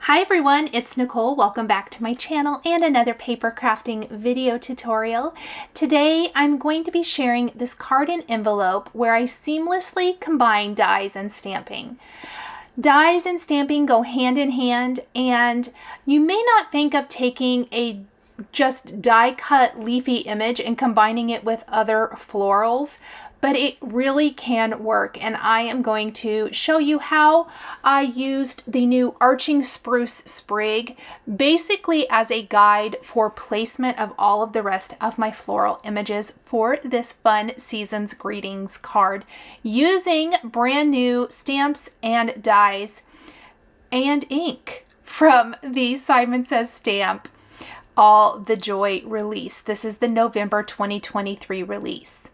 Hi everyone, it's Nicole. Welcome back to my channel and another paper crafting video tutorial. Today I'm going to be sharing this card and envelope where I seamlessly combine dies and stamping. Dies and stamping go hand in hand, and you may not think of taking a just die cut leafy image and combining it with other florals, but it really can work, and I am going to show you how I used the new Arching Spruce Sprig basically as a guide for placement of all of the rest of my floral images for this fun season's greetings card using brand new stamps and dies and ink from the Simon Says Stamp All the Joy release. This is the November 2023 release.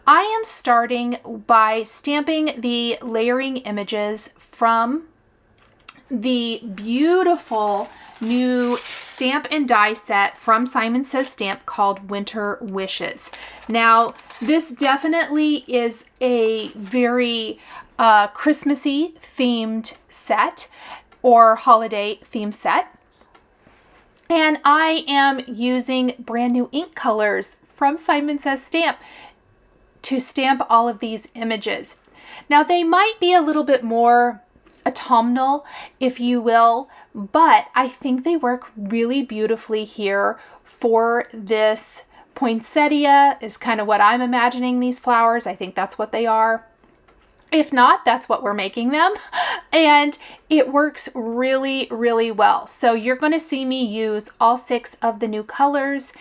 I am starting by stamping the layering images from the beautiful new stamp and die set from Simon Says Stamp called Winter Wishes. Now, this definitely is a very Christmassy themed set or holiday themed set. And I am using brand new ink colors from Simon Says Stamp to stamp all of these images. Now, they might be a little bit more autumnal, if you will, but I think they work really beautifully here for this poinsettia is kind of what I'm imagining these flowers. I think that's what they are. If not, that's what we're making them. And it works really, really well. So you're going to see me use all 6 of the new colors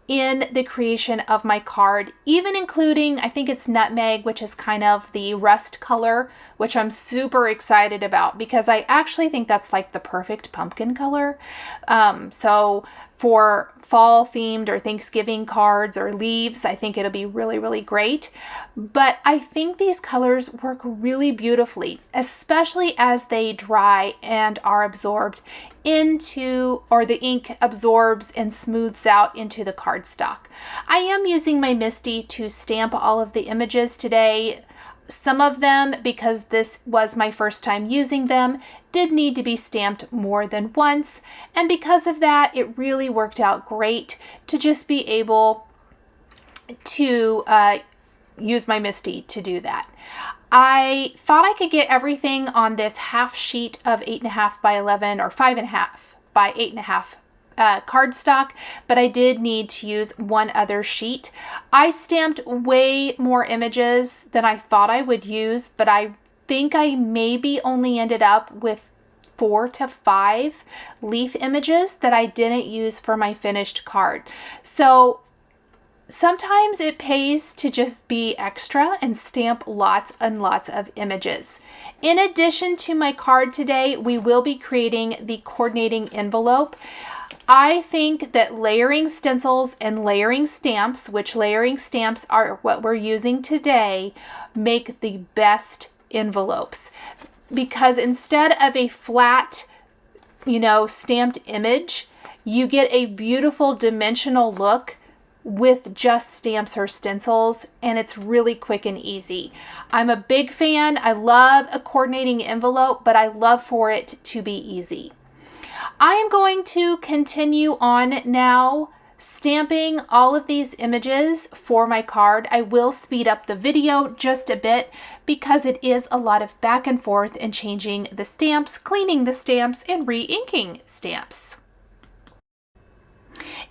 in the creation of my card, even including, I think it's Nutmeg, which is kind of the rust color, which I'm super excited about because I actually think that's like the perfect pumpkin color. So for fall themed or Thanksgiving cards or leaves, I think it'll be really, really great. But I think these colors work really beautifully, especially as they dry and are absorbed into, or the ink absorbs and smooths out into the cardstock. I am using my Misty to stamp all of the images today. Some of them, because this was my first time using them, did need to be stamped more than once. And because of that, it really worked out great to just be able to use my Misty to do that. I thought I could get everything on this half sheet of 8.5 by 11 or 5.5 by 8.5 cardstock, but I did need to use one other sheet. I stamped way more images than I thought I would use, but I think I maybe only ended up with 4 to 5 leaf images that I didn't use for my finished card. So sometimes it pays to just be extra and stamp lots and lots of images. In addition to my card today, we will be creating the coordinating envelope. I think that layering stencils and layering stamps, which layering stamps are what we're using today, make the best envelopes. Because instead of a flat, stamped image, you get a beautiful dimensional look with just stamps or stencils, and it's really quick and easy. I'm a big fan. I love a coordinating envelope, but I love for it to be easy. I am going to continue on now stamping all of these images for my card. I will speed up the video just a bit because it is a lot of back and forth and changing the stamps, cleaning the stamps, and re-inking stamps.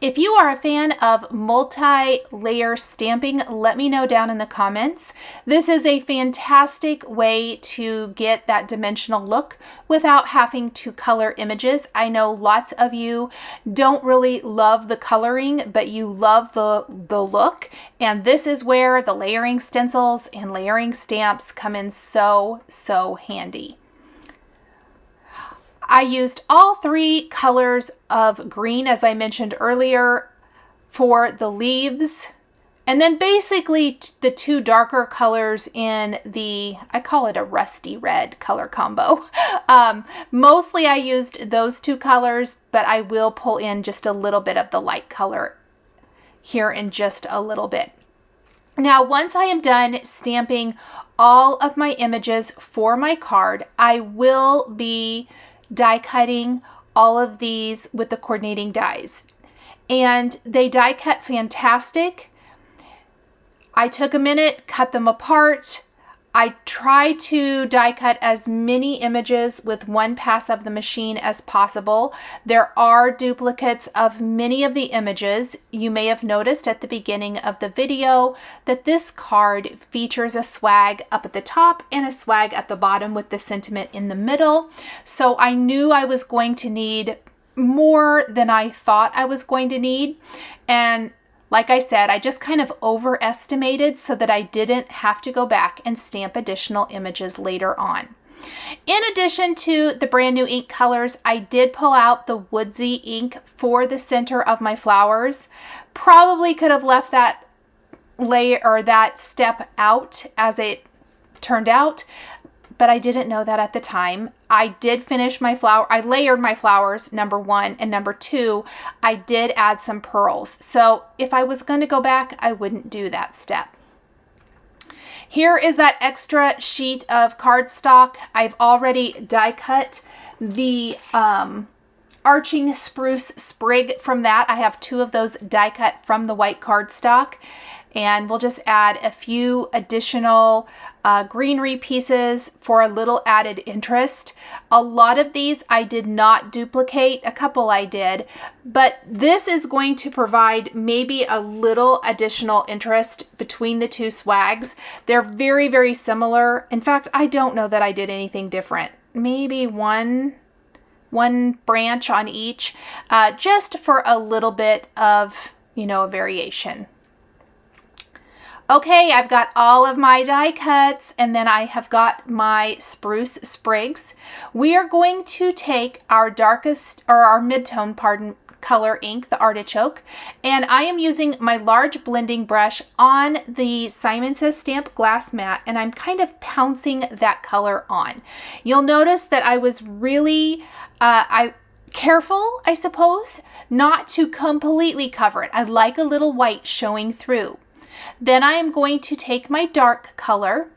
If you are a fan of multi-layer stamping, let me know down in the comments. This is a fantastic way to get that dimensional look without having to color images. I know lots of you don't really love the coloring, but you love the look. And this is where the layering stencils and layering stamps come in so, so handy. I used all 3 colors of green, as I mentioned earlier, for the leaves. And then basically the 2 darker colors in the, I call it a rusty red color combo. Mostly I used those 2 colors, but I will pull in just a little bit of the light color here in just a little bit. Now, once I am done stamping all of my images for my card, I will be die cutting all of these with the coordinating dies. And they die cut fantastic. I took a minute, cut them apart. I try to die cut as many images with one pass of the machine as possible. There are duplicates of many of the images. You may have noticed at the beginning of the video that this card features a swag up at the top and a swag at the bottom with the sentiment in the middle. So I knew I was going to need more than I thought I was going to need. And like I said, I just kind of overestimated so that I didn't have to go back and stamp additional images later on. In addition to the brand new ink colors, I did pull out the woodsy ink for the center of my flowers. Probably could have left that layer or that step out as it turned out, but I didn't know that at the time. I did finish my flower. I layered my flowers, number one, and number two, I did add some pearls. So if I was going to go back, I wouldn't do that step. Here is that extra sheet of cardstock. I've already die cut the arching spruce sprig from that. I have two of those die cut from the white cardstock. And we'll just add a few additional greenery pieces for a little added interest. A lot of these I did not duplicate, a couple I did, but this is going to provide maybe a little additional interest between the two swags. They're very, very similar. In fact, I don't know that I did anything different. Maybe one branch on each, just for a little bit of, a variation. Okay, I've got all of my die cuts, and then I have got my spruce sprigs. We are going to take our mid-tone, color ink, the Artichoke, and I am using my large blending brush on the Simon Says Stamp glass mat, and I'm kind of pouncing that color on. You'll notice that I was really, careful, I suppose, not to completely cover it. I like a little white showing through. Then I am going to take my dark color,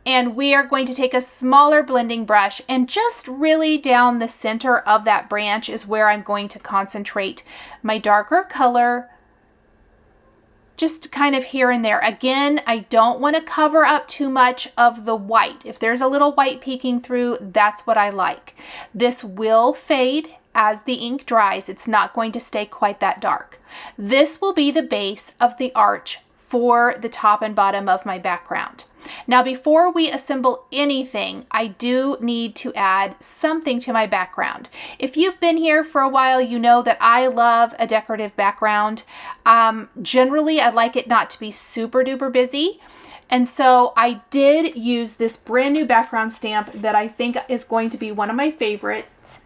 and we are going to take a smaller blending brush, and just really down the center of that branch is where I'm going to concentrate my darker color, just kind of here and there. Again, I don't want to cover up too much of the white. If there's a little white peeking through, that's what I like. This will fade as the ink dries. It's not going to stay quite that dark. This will be the base of the arch for the top and bottom of my background. Now, before we assemble anything, I do need to add something to my background. If you've been here for a while, you know that I love a decorative background. Generally, I like it not to be super duper busy. And so I did use this brand new background stamp that I think is going to be one of my favorites.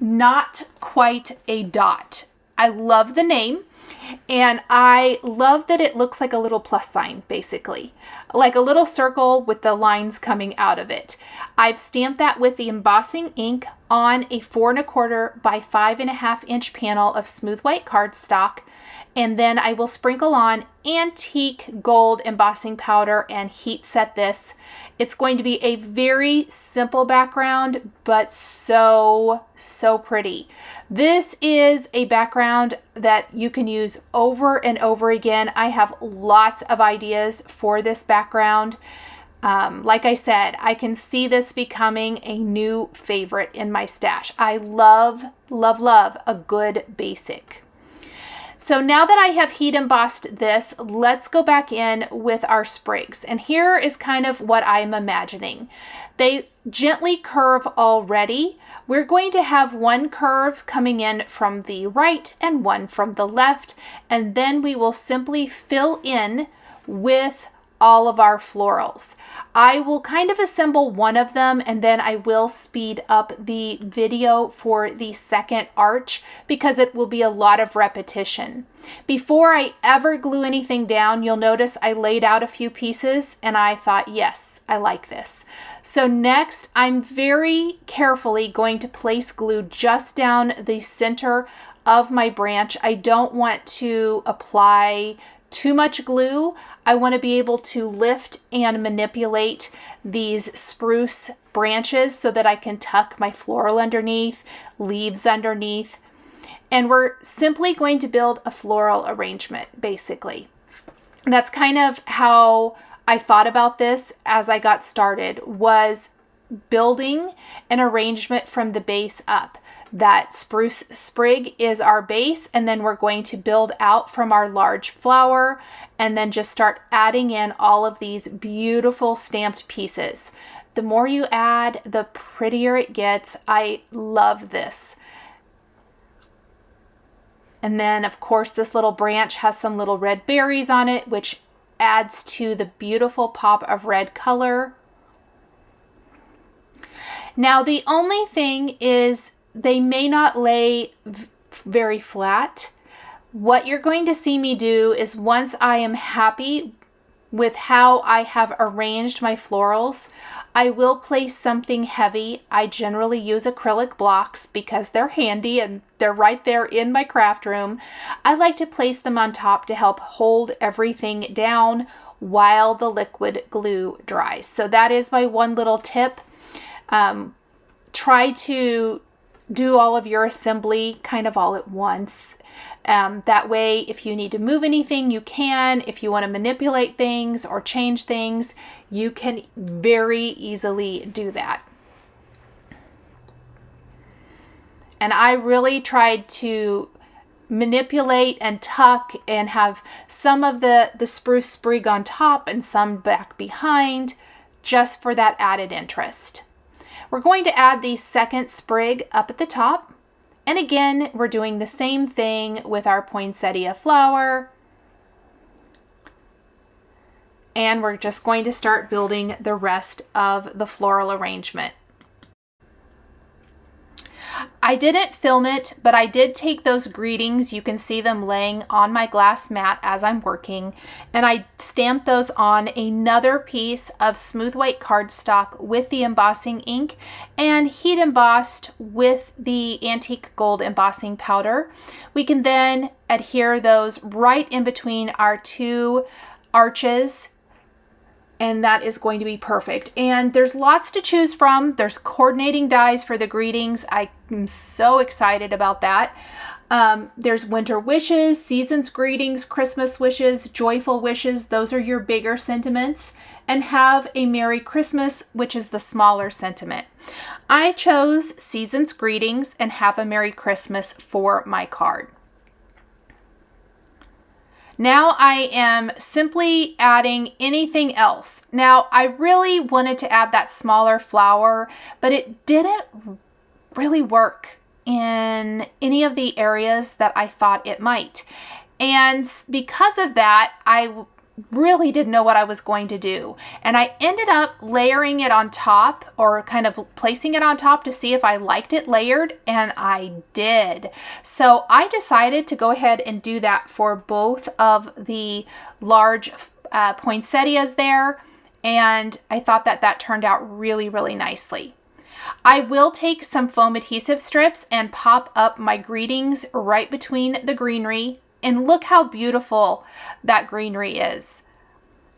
Not quite a dot. I love the name, and I love that it looks like a little plus sign, basically, like a little circle with the lines coming out of it. I've stamped that with the embossing ink on a 4 1/4 by 5.5 inch panel of smooth white cardstock, and then I will sprinkle on antique gold embossing powder and heat set this. It's going to be a very simple background, but so pretty. This is a background that you can use over and over again. I have lots of ideas for this background. Like I said, I can see this becoming a new favorite in my stash. I love, love, love a good basic. So now that I have heat embossed this, let's go back in with our sprigs. And here is kind of what I'm imagining. They gently curve already. We're going to have one curve coming in from the right and one from the left, and then we will simply fill in with all of our florals. I will kind of assemble one of them, and then I will speed up the video for the second arch because it will be a lot of repetition. Before I ever glue anything down, you'll notice I laid out a few pieces and I thought, yes, I like this. So next, I'm very carefully going to place glue just down the center of my branch. I don't want to apply too much glue. I want to be able to lift and manipulate these spruce branches so that I can tuck my floral underneath, leaves underneath. And we're simply going to build a floral arrangement, basically. And that's kind of how I thought about this as I got started, was building an arrangement from the base up. That spruce sprig is our base, and then we're going to build out from our large flower and then just start adding in all of these beautiful stamped pieces. The more you add, the prettier it gets. I love this. And then of course this little branch has some little red berries on it, which adds to the beautiful pop of red color. Now the only thing is they may not lay very flat. What you're going to see me do is, once I am happy with how I have arranged my florals, I will place something heavy. I generally use acrylic blocks because they're handy and they're right there in my craft room. I like to place them on top to help hold everything down while the liquid glue dries. So that is my one little tip. Try to do all of your assembly kind of all at once. That way, if you need to move anything, you can. If you want to manipulate things or change things, you can very easily do that. And I really tried to manipulate and tuck and have some of the spruce sprig on top and some back behind, just for that added interest. We're going to add the second sprig up at the top. And again, we're doing the same thing with our poinsettia flower. And we're just going to start building the rest of the floral arrangement. I didn't film it, but I did take those greetings. You can see them laying on my glass mat as I'm working, and I stamped those on another piece of smooth white cardstock with the embossing ink and heat embossed with the antique gold embossing powder. We can then adhere those right in between our two arches, and that is going to be perfect. And there's lots to choose from. There's coordinating dies for the greetings. I am so excited about that. There's winter wishes, season's greetings, Christmas wishes, joyful wishes. Those are your bigger sentiments. And have a Merry Christmas, which is the smaller sentiment. I chose season's greetings and have a Merry Christmas for my card. Now I am simply adding anything else. Now I really wanted to add that smaller flower, but it didn't really work in any of the areas that I thought it might. And because of that, I really didn't know what I was going to do. And I ended up layering it on top, or kind of placing it on top to see if I liked it layered, and I did. So I decided to go ahead and do that for both of the large poinsettias there, and I thought that that turned out really, really nicely. I will take some foam adhesive strips and pop up my greetings right between the greenery. And look how beautiful that greenery is.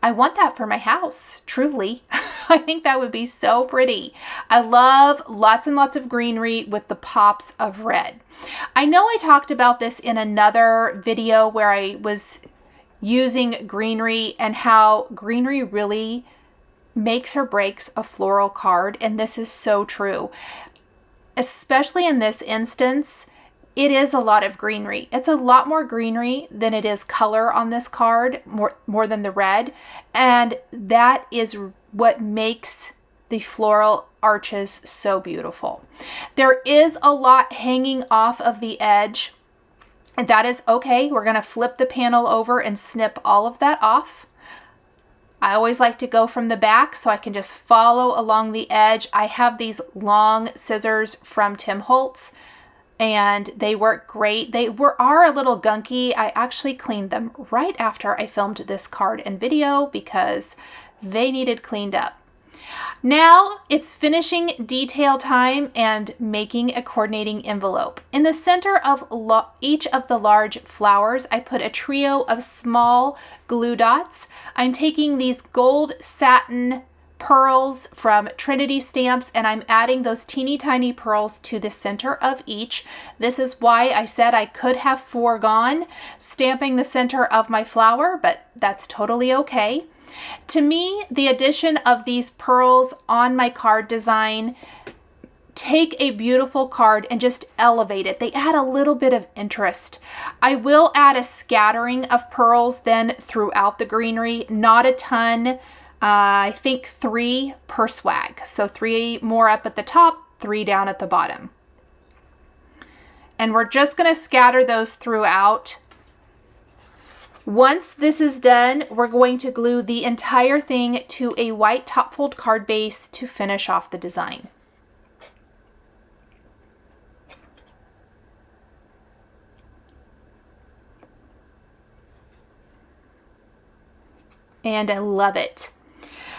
I want that for my house, truly. I think that would be so pretty. I love lots and lots of greenery with the pops of red. I know I talked about this in another video where I was using greenery and how greenery really makes or breaks a floral card. And this is so true. Especially in this instance, it is a lot of greenery. It's a lot more greenery than it is color on this card, more than the red. And that is what makes the floral arches so beautiful. There is a lot hanging off of the edge, and that is okay. We're going to flip the panel over and snip all of that off. I always like to go from the back so I can just follow along the edge. I have these long scissors from Tim Holtz, and they work great. They are a little gunky. I actually cleaned them right after I filmed this card and video because they needed cleaned up. Now it's finishing detail time and making a coordinating envelope. In the center of each of the large flowers, I put a trio of small glue dots. I'm taking these gold satin pearls from Trinity Stamps, and I'm adding those teeny tiny pearls to the center of each. This is why I said I could have foregone stamping the center of my flower, but that's totally okay. To me, the addition of these pearls on my card design take a beautiful card and just elevate it. They add a little bit of interest. I will add a scattering of pearls then throughout the greenery, not a ton. I think 3 per swag. So 3 more up at the top, 3 down at the bottom. And we're just going to scatter those throughout. Once this is done, we're going to glue the entire thing to a white top fold card base to finish off the design. And I love it.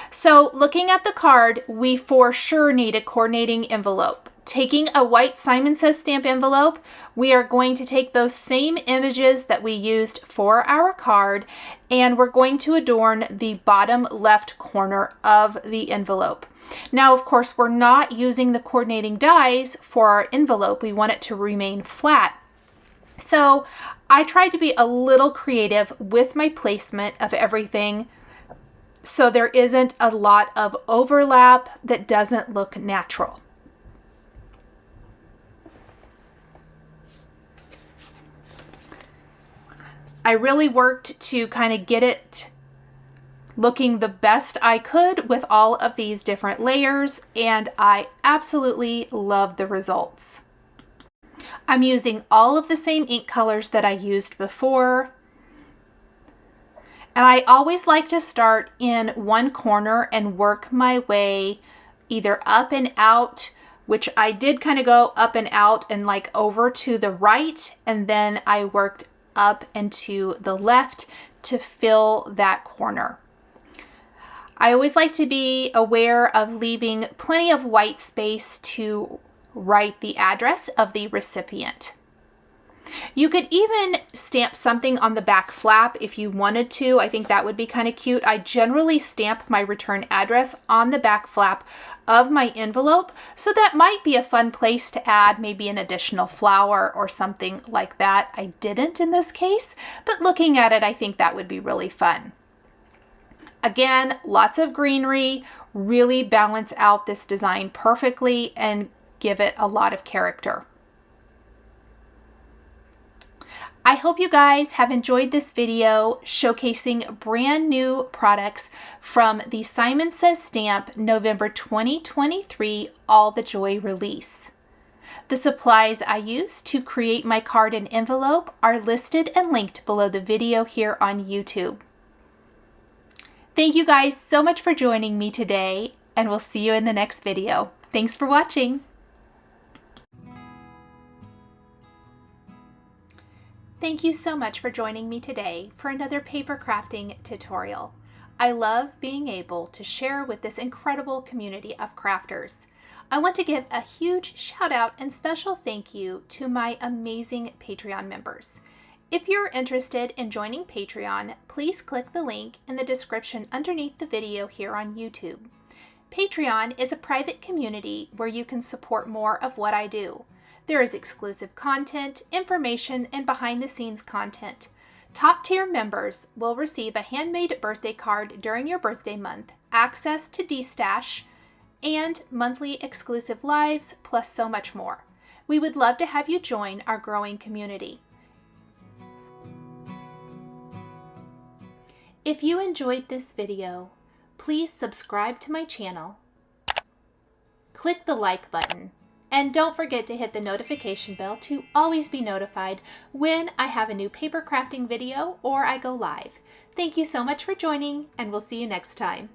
So looking at the card, we for sure need a coordinating envelope. Taking a white Simon Says stamp envelope, we are going to take those same images that we used for our card, and we're going to adorn the bottom left corner of the envelope. Now, of course, we're not using the coordinating dies for our envelope. We want it to remain flat. So I tried to be a little creative with my placement of everything, so there isn't a lot of overlap that doesn't look natural. I really worked to kind of get it looking the best I could with all of these different layers, and I absolutely love the results. I'm using all of the same ink colors that I used before. And I always like to start in one corner and work my way either up and out, which I did kind of go up and out and like over to the right, and then I worked up and to the left to fill that corner. I always like to be aware of leaving plenty of white space to write the address of the recipient. You could even stamp something on the back flap if you wanted to. I think that would be kind of cute. I generally stamp my return address on the back flap of my envelope, so that might be a fun place to add maybe an additional flower or something like that. I didn't in this case, but looking at it, I think that would be really fun. Again, lots of greenery, really balance out this design perfectly and give it a lot of character. I hope you guys have enjoyed this video showcasing brand new products from the Simon Says Stamp November 2023 All the Joy release. The supplies I used to create my card and envelope are listed and linked below the video here on YouTube. Thank you guys so much for joining me today, and we'll see you in the next video. Thanks for watching. Thank you so much for joining me today for another paper crafting tutorial. I love being able to share with this incredible community of crafters. I want to give a huge shout out and special thank you to my amazing Patreon members. If you're interested in joining Patreon, please click the link in the description underneath the video here on YouTube. Patreon is a private community where you can support more of what I do. There is exclusive content, information, and behind-the-scenes content. Top-tier members will receive a handmade birthday card during your birthday month, access to D-Stash, and monthly exclusive lives, plus so much more. We would love to have you join our growing community. If you enjoyed this video, please subscribe to my channel, click the like button, and don't forget to hit the notification bell to always be notified when I have a new paper crafting video or I go live. Thank you so much for joining, and we'll see you next time.